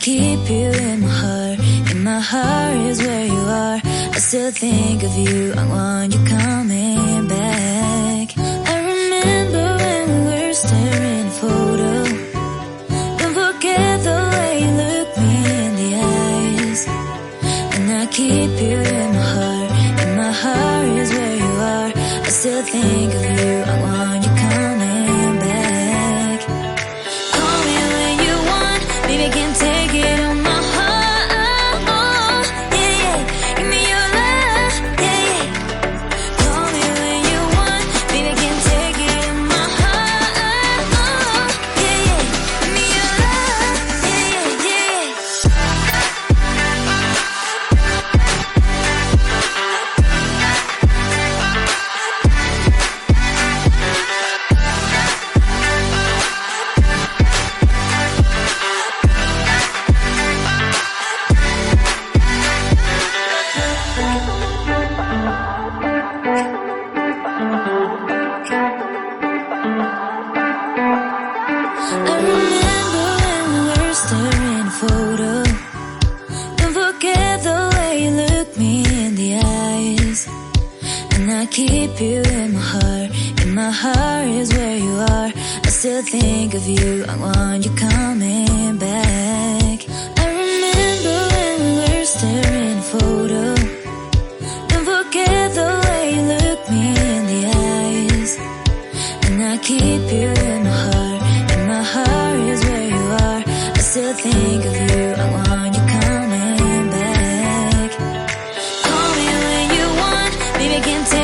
keep you in my heart. In my heart is where you are. I still think of you. I want you coming back. I remember when we were staring at a photo. Don't forget the way you look me in the eyes. And I keep you in my heart. In my heart is where you are. I still think of you. I want you coming back. Call me when you want. Baby, I can't take it on my heart. Yeah, yeah. Give me your love. Yeah, yeah. Call me when you want. Baby, I can't take it on my heart. Yeah, yeah. Give me your love. Yeah, yeah, I remember when we were staring at a photo. Don't forget the way you look me in the eyes. And I keep you in my heart. In my heart is where you are. I still think of you. I want you coming back. I remember when we were staring at a photo. Don't forget the way you look me in the eyes. And I keep you in my heart. In my heart is where you are. I still think of you. I want you coming back. Call me when you want. Baby, I can't take